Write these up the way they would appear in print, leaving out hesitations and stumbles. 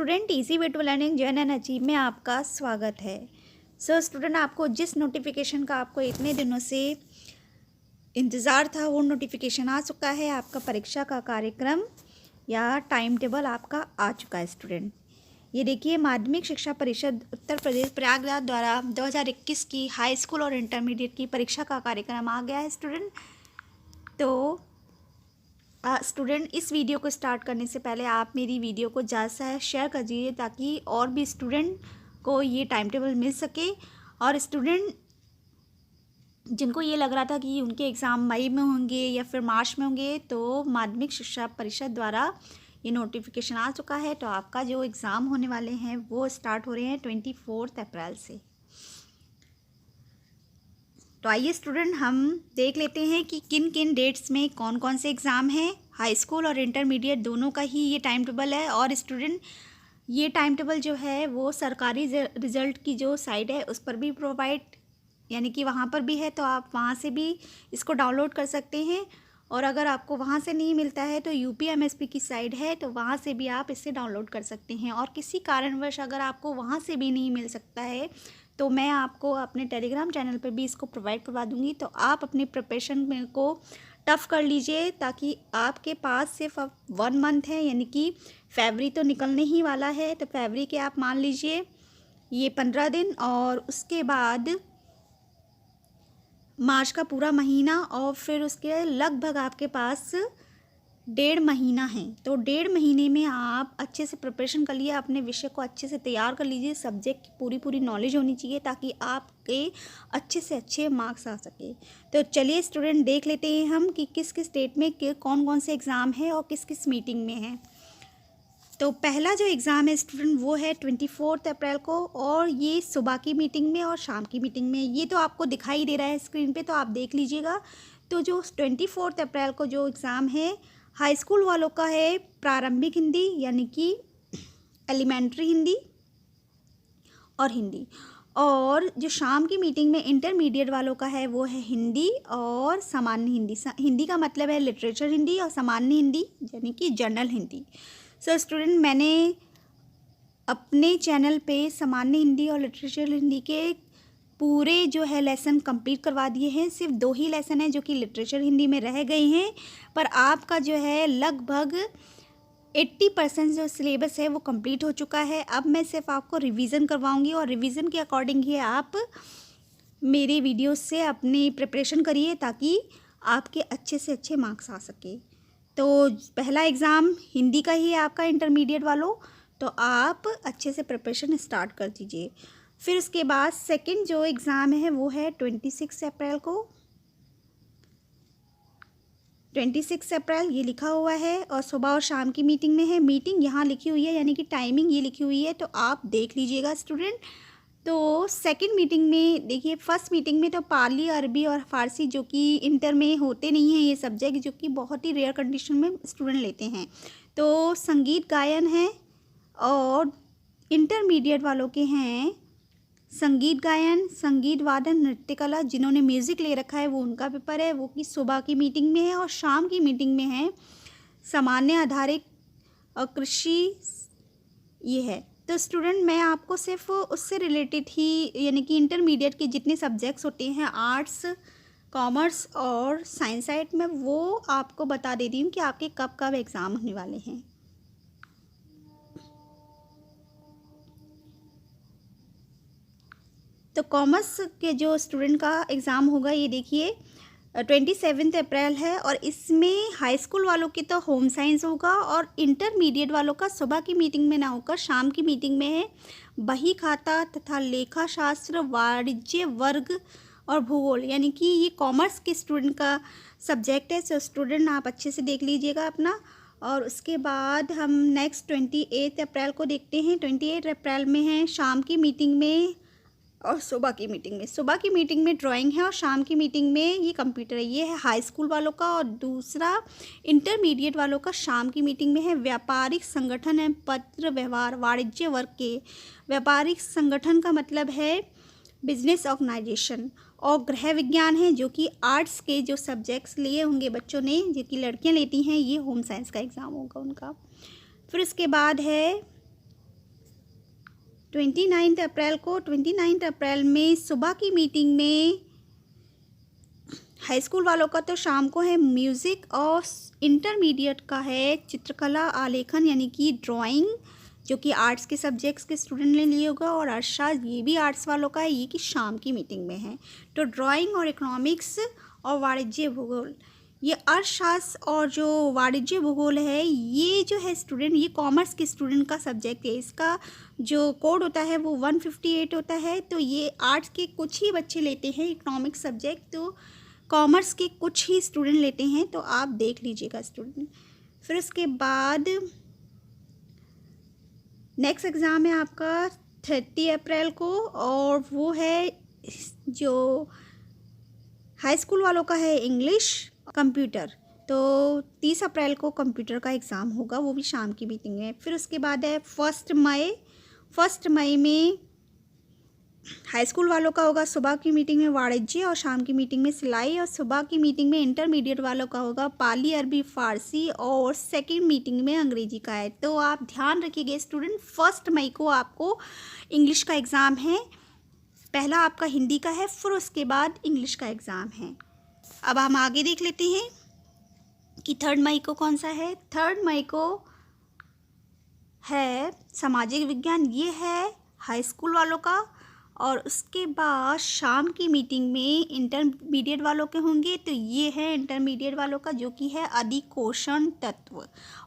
Student easy way to learning journey and achieve में आपका स्वागत है। स्टूडेंट, आपको जिस नोटिफिकेशन का आपको इतने दिनों से इंतज़ार था वो नोटिफिकेशन आ चुका है। आपका परीक्षा का कार्यक्रम या टाइम टेबल आपका आ चुका है। स्टूडेंट, ये देखिए, माध्यमिक शिक्षा परिषद उत्तर प्रदेश प्रयागराज द्वारा 2021 की हाई स्कूल और इंटरमीडिएट की परीक्षा का कार्यक्रम आ गया है। स्टूडेंट, तो स्टूडेंट, इस वीडियो को स्टार्ट करने से पहले आप मेरी वीडियो को ज़्यादा से शेयर कर दीजिए ताकि और भी स्टूडेंट को ये टाइम टेबल मिल सके। और स्टूडेंट जिनको ये लग रहा था कि उनके एग्ज़ाम मई में होंगे या फिर मार्च में होंगे, तो माध्यमिक शिक्षा परिषद द्वारा ये नोटिफिकेशन आ चुका है। तो आपका जो एग्ज़ाम होने वाले हैं वो स्टार्ट हो रहे हैं 24 अप्रैल से। तो आइए स्टूडेंट, हम देख लेते हैं कि किन किन डेट्स में कौन कौन से एग्ज़ाम हैं। हाई स्कूल और इंटरमीडिएट दोनों का ही ये टाइम टेबल है। और स्टूडेंट, ये टाइम टेबल जो है वो सरकारी रिज़ल्ट की जो साइट है उस पर भी प्रोवाइड, यानी कि वहाँ पर भी है, तो आप वहाँ से भी इसको डाउनलोड कर सकते हैं। और अगर आपको वहाँ से नहीं मिलता है तो UPMSP की साइट है, तो वहाँ से भी आप इसे डाउनलोड कर सकते हैं। और किसी कारणवश अगर आपको वहाँ से भी नहीं मिल सकता है तो मैं आपको अपने टेलीग्राम चैनल पर भी इसको प्रोवाइड करवा दूँगी। तो आप अपनी प्रिपरेशन में को टफ़ कर लीजिए ताकि आपके पास सिर्फ अब 1 मंथ है, यानी कि फरवरी तो निकलने ही वाला है। तो फरवरी के आप मान लीजिए ये 15 दिन, और उसके बाद मार्च का पूरा महीना, और फिर उसके लगभग आपके पास 1.5 महीना है। तो 1.5 महीने में आप अच्छे से प्रिपरेशन कर लिए, अपने विषय को अच्छे से तैयार कर लीजिए। सब्जेक्ट की पूरी नॉलेज होनी चाहिए ताकि आपके अच्छे से अच्छे मार्क्स आ सके। तो चलिए स्टूडेंट, देख लेते हैं हम कि किस किस डेट में कौन कौन से एग्ज़ाम है और किस किस मीटिंग में है। तो पहला जो एग्ज़ाम है स्टूडेंट वो है 24 अप्रैल को, और ये सुबह की मीटिंग में और शाम की मीटिंग में। ये तो आपको दिखाई दे रहा है स्क्रीन पे, तो आप देख लीजिएगा। तो जो 24 अप्रैल को जो एग्ज़ाम है हाई स्कूल वालों का है प्रारंभिक हिंदी, यानी कि एलिमेंट्री हिंदी और हिंदी। और जो शाम की मीटिंग में इंटरमीडिएट वालों का है वो है हिंदी और सामान्य हिंदी। हिंदी का मतलब है लिटरेचर हिंदी, और सामान्य हिंदी यानी कि जनरल हिंदी। स्टूडेंट, मैंने अपने चैनल पे सामान्य हिंदी और लिटरेचर हिंदी के पूरे जो है लेसन कंप्लीट करवा दिए हैं। सिर्फ 2 ही लेसन हैं जो कि लिटरेचर हिंदी में रह गए हैं, पर आपका जो है लगभग 80% जो सिलेबस है वो कंप्लीट हो चुका है। अब मैं सिर्फ आपको रिवीजन करवाऊंगी, और रिवीजन के अकॉर्डिंग ही आप मेरे वीडियो से अपनी प्रिपरेशन करिए ताकि आपके अच्छे से अच्छे मार्क्स आ सके। तो पहला एग्ज़ाम हिंदी का ही है आपका इंटरमीडिएट वालों, तो आप अच्छे से प्रिपरेशन स्टार्ट कर दीजिए। फिर उसके बाद सेकंड जो एग्ज़ाम है वो है 26 अप्रैल को। 26 अप्रैल ये लिखा हुआ है, और सुबह और शाम की मीटिंग में है। मीटिंग यहाँ लिखी हुई है, यानी कि टाइमिंग ये लिखी हुई है, तो आप देख लीजिएगा स्टूडेंट। तो सेकंड मीटिंग में देखिए, फर्स्ट मीटिंग में तो पाली, अरबी और फ़ारसी जो कि इंटर में होते नहीं हैं ये सब्जेक्ट, जो कि बहुत ही रेयर कंडीशन में स्टूडेंट लेते हैं। तो संगीत गायन है, और इंटरमीडिएट वालों के हैं संगीत गायन, संगीत वादन, नृत्य कला। जिन्होंने म्यूज़िक ले रखा है वो उनका पेपर है, वो कि सुबह की मीटिंग में है। और शाम की मीटिंग में है सामान्य आधारित और कृषि, ये है। तो स्टूडेंट, मैं आपको सिर्फ उससे रिलेटेड ही, यानी कि इंटरमीडिएट के जितने सब्जेक्ट्स होते हैं आर्ट्स, कॉमर्स और साइंस साइड में, वो आपको बता देती हूँ कि आपके कब कब एग्ज़ाम होने वाले हैं। तो कॉमर्स के जो स्टूडेंट का एग्ज़ाम होगा ये देखिए 27 अप्रैल है, और इसमें हाई स्कूल वालों की तो होम साइंस होगा, और इंटरमीडिएट वालों का सुबह की मीटिंग में ना होकर शाम की मीटिंग में है बही खाता तथा लेखा शास्त्र, वाणिज्य वर्ग और भूगोल, यानी कि ये कॉमर्स के स्टूडेंट का सब्जेक्ट है। सो स्टूडेंट, आप अच्छे से देख लीजिएगा अपना। और उसके बाद हम नेक्स्ट 28 अप्रैल को देखते हैं। 28 अप्रैल में है शाम की मीटिंग में और सुबह की मीटिंग में। सुबह की मीटिंग में ड्राइंग है, और शाम की मीटिंग में ये कंप्यूटर है। ये है हाई स्कूल वालों का। और दूसरा इंटरमीडिएट वालों का शाम की मीटिंग में है व्यापारिक संगठन है, पत्र व्यवहार, वाणिज्य वर्ग के। व्यापारिक संगठन का मतलब है बिजनेस ऑर्गेनाइजेशन। और गृह विज्ञान है, जो कि आर्ट्स के जो सब्जेक्ट्स लिए होंगे बच्चों ने, जो कि लड़कियां लेती हैं, ये होम साइंस का एग्ज़ाम होगा उनका। फिर उसके बाद है 29 अप्रैल में सुबह की मीटिंग में हाई स्कूल वालों का तो शाम को है म्यूज़िक, और इंटरमीडिएट का है चित्रकला आलेखन यानी कि ड्राइंग, जो कि आर्ट्स के सब्जेक्ट्स के स्टूडेंट ने लिए होगा। और अर्थशास्त्र ये भी आर्ट्स वालों का है, ये कि शाम की मीटिंग में है। तो ड्राइंग और इकोनॉमिक्स और वाणिज्य भूगोल, ये अर्थशास्त्र और जो वाणिज्य भूगोल है ये जो है स्टूडेंट, ये कॉमर्स के स्टूडेंट का सब्जेक्ट है। इसका जो कोड होता है वो 158 होता है। तो ये आर्ट्स के कुछ ही बच्चे लेते हैं इकोनॉमिक्स सब्जेक्ट, तो कॉमर्स के कुछ ही स्टूडेंट लेते हैं, तो आप देख लीजिएगा स्टूडेंट। फिर उसके बाद नेक्स्ट एग्ज़ाम है आपका 30 अप्रैल को, और वो है जो हाई स्कूल वालों का है इंग्लिश कंप्यूटर। तो 30 अप्रैल को कंप्यूटर का एग्ज़ाम होगा, वो भी शाम की मीटिंग में। फिर उसके बाद है 1 मई में हाई स्कूल वालों का होगा सुबह की मीटिंग में वाणिज्य, और शाम की मीटिंग में सिलाई, और सुबह की मीटिंग में इंटरमीडिएट वालों का होगा पाली, अरबी, फ़ारसी, और सेकंड मीटिंग में अंग्रेजी का है। तो आप ध्यान रखिएगा स्टूडेंट, 1 मई को आपको इंग्लिश का एग्ज़ाम है। पहला आपका हिंदी का है, फिर उसके बाद इंग्लिश का एग्ज़ाम है। अब हम आगे देख लेते हैं कि 3 मई को कौन सा है। 3 मई को है सामाजिक विज्ञान, ये है हाई स्कूल वालों का। और उसके बाद शाम की मीटिंग में इंटरमीडिएट वालों के होंगे, तो ये है इंटरमीडिएट वालों का, जो कि है अधिकोषण तत्व,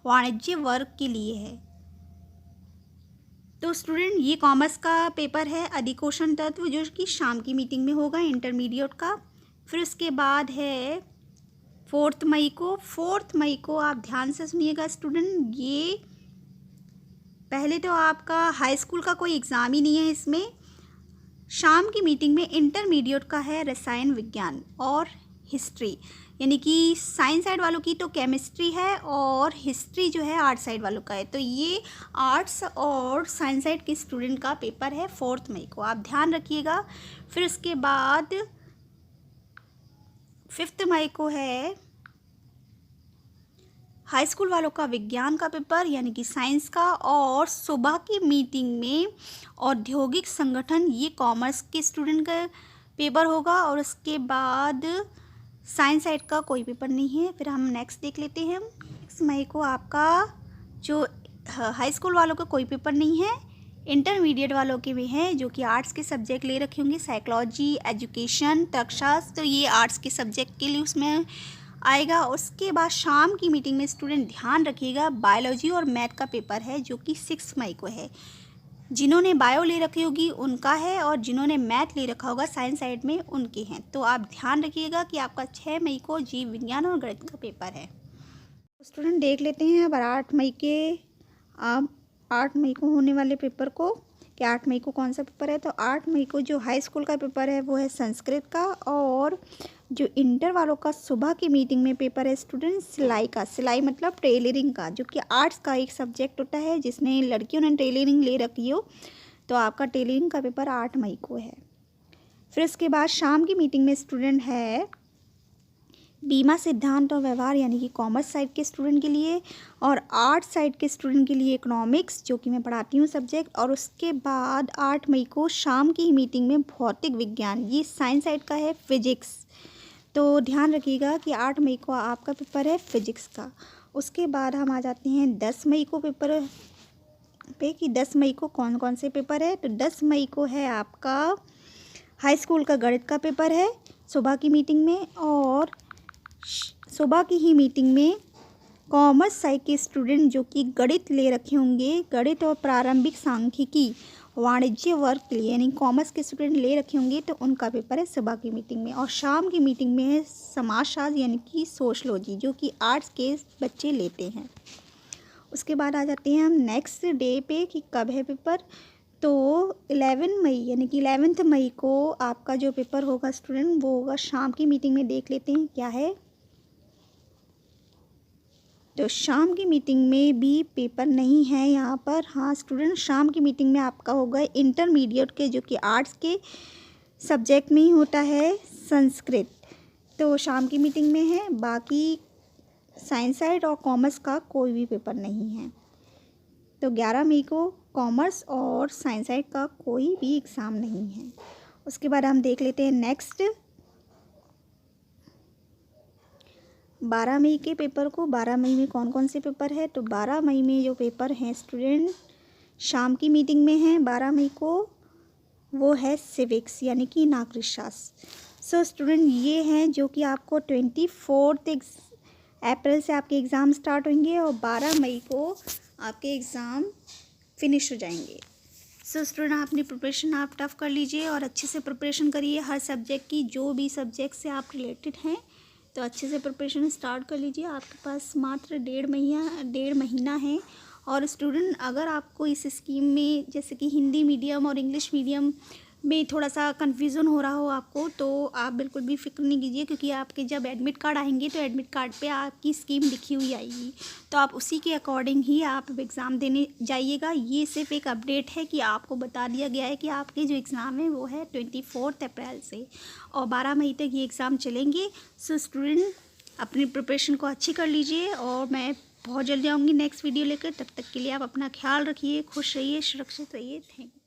वाणिज्य वर्ग के लिए है। तो स्टूडेंट ये कॉमर्स का पेपर है अधिकोषण तत्व, जो कि शाम की मीटिंग में होगा इंटरमीडिएट का। फिर उसके बाद है 4 मई को आप ध्यान से सुनिएगा स्टूडेंट, ये पहले तो आपका हाई स्कूल का कोई एग्ज़ाम ही नहीं है इसमें। शाम की मीटिंग में इंटरमीडिएट का है रसायन विज्ञान और हिस्ट्री, यानी कि साइंस साइड वालों की तो केमिस्ट्री है, और हिस्ट्री जो है आर्ट साइड वालों का है। तो ये आर्ट्स और साइंस साइड के स्टूडेंट का पेपर है 4 मई को, आप ध्यान रखिएगा। फिर उसके बाद 5 मई को है हाई स्कूल वालों का विज्ञान का पेपर, यानी कि साइंस का, और सुबह की मीटिंग में औद्योगिक संगठन, ये कॉमर्स के स्टूडेंट का पेपर होगा। और उसके बाद साइंस साइड का कोई पेपर नहीं है। फिर हम नेक्स्ट देख लेते हैं। 6 मई को आपका जो हाई स्कूल वालों का कोई पेपर नहीं है, इंटरमीडिएट वालों के भी हैं, जो कि आर्ट्स के सब्जेक्ट ले रखे होंगे, साइकोलॉजी, एजुकेशन, तर्कशास्त्र, तो ये आर्ट्स के सब्जेक्ट के लिए उसमें आएगा। उसके बाद शाम की मीटिंग में स्टूडेंट ध्यान रखिएगा बायोलॉजी और मैथ का पेपर है, जो कि 6 मई को है। जिन्होंने बायो ले रखी होगी उनका है, और जिन्होंने मैथ ले रखा होगा साइंस साइड में उनके हैं। तो आप ध्यान रखिएगा कि आपका 6 मई को जीव विज्ञान और गणित का पेपर है। स्टूडेंट देख लेते हैं अब 8 मई को होने वाले पेपर को, कि 8 मई को कौन सा पेपर है। तो 8 मई को जो हाई स्कूल का पेपर है वो है संस्कृत का, और जो इंटर वालों का सुबह की मीटिंग में पेपर है स्टूडेंट सिलाई का। सिलाई मतलब टेलरिंग का, जो कि आर्ट्स का एक सब्जेक्ट होता है, जिसने लड़कियों ने टेलरिंग ले रखी हो, तो आपका टेलरिंग का पेपर 8 मई को है। फिर इसके बाद शाम की मीटिंग में स्टूडेंट है बीमा सिद्धांत और व्यवहार, यानी कि कॉमर्स साइड के स्टूडेंट के लिए, और आर्ट्स साइड के स्टूडेंट के लिए इकोनॉमिक्स, जो कि मैं पढ़ाती हूँ सब्जेक्ट। और उसके बाद 8 मई को शाम की मीटिंग में भौतिक विज्ञान, ये साइंस साइड का है, फिजिक्स। तो ध्यान रखिएगा कि 8 मई को आपका पेपर है फिजिक्स का। उसके बाद हम आ जाते हैं 10 मई को पेपर पे, कि 10 मई को कौन कौन से पेपर है। तो 10 मई को है आपका हाई स्कूल का गणित का पेपर है सुबह की मीटिंग में, और सुबह की ही मीटिंग में कॉमर्स साइड के स्टूडेंट जो कि गणित ले रखे होंगे, गणित और प्रारंभिक सांख्यिकी वाणिज्य वर्ग के लिए, यानी कॉमर्स के स्टूडेंट ले रखे होंगे, तो उनका पेपर है सुबह की मीटिंग में। और शाम की मीटिंग में है समाजशास्त्र, यानी कि सोशलॉजी, जो कि आर्ट्स के बच्चे लेते हैं। उसके बाद आ जाते हैं हम नेक्स्ट डे पे कि कब है पेपर। तो 11 मई यानी कि 11 मई को आपका जो पेपर होगा स्टूडेंट, वो होगा शाम की मीटिंग में। देख लेते हैं क्या है। तो शाम की मीटिंग में भी पेपर नहीं है यहाँ पर। हाँ स्टूडेंट, शाम की मीटिंग में आपका होगा इंटरमीडिएट के, जो कि आर्ट्स के सब्जेक्ट में ही होता है, संस्कृत। तो शाम की मीटिंग में है, बाकी साइंस साइड और कॉमर्स का कोई भी पेपर नहीं है। तो 11 मई को कॉमर्स और साइंस साइड का कोई भी एग्ज़ाम नहीं है। उसके बाद हम देख लेते हैं नेक्स्ट 12 मई के पेपर को। 12 मई में कौन कौन से पेपर है? तो 12 मई में जो पेपर हैं स्टूडेंट शाम की मीटिंग में हैं 12 मई को, वो है सिविक्स यानी कि नागरिक शास्त्र। सो स्टूडेंट ये हैं जो कि आपको 24 अप्रैल से आपके एग्ज़ाम स्टार्ट होंगे और 12 मई को आपके एग्ज़ाम फिनिश हो जाएंगे। सो स्टूडेंट अपनी प्रिपरेशन आप टफ कर लीजिए और अच्छे से प्रिपरेशन करिए हर सब्जेक्ट की, जो भी सब्जेक्ट से आप रिलेटेड हैं तो अच्छे से प्रिपरेशन स्टार्ट कर लीजिए। आपके पास मात्र 1.5 महीना है। और स्टूडेंट अगर आपको इस स्कीम में जैसे कि हिंदी मीडियम और इंग्लिश मीडियम में थोड़ा सा कन्फ्यूज़न हो रहा हो आपको, तो आप बिल्कुल भी फिक्र नहीं कीजिए, क्योंकि आपके जब एडमिट कार्ड आएंगे तो एडमिट कार्ड पे आपकी स्कीम लिखी हुई आएगी, तो आप उसी के अकॉर्डिंग ही आप एग्ज़ाम देने जाइएगा। ये सिर्फ एक अपडेट है कि आपको बता दिया गया है कि आपके जो एग्ज़ाम है वो है 24 अप्रैल से और 12 मई तक ये एग्ज़ाम चलेंगे। सो स्टूडेंट अपनी प्रिपरेशन को अच्छी कर लीजिए और मैं बहुत जल्दी आऊँगी नेक्स्ट वीडियो लेकर। तब तक के लिए आप अपना ख्याल रखिए, खुश रहिए, सुरक्षित रहिए। Thank you.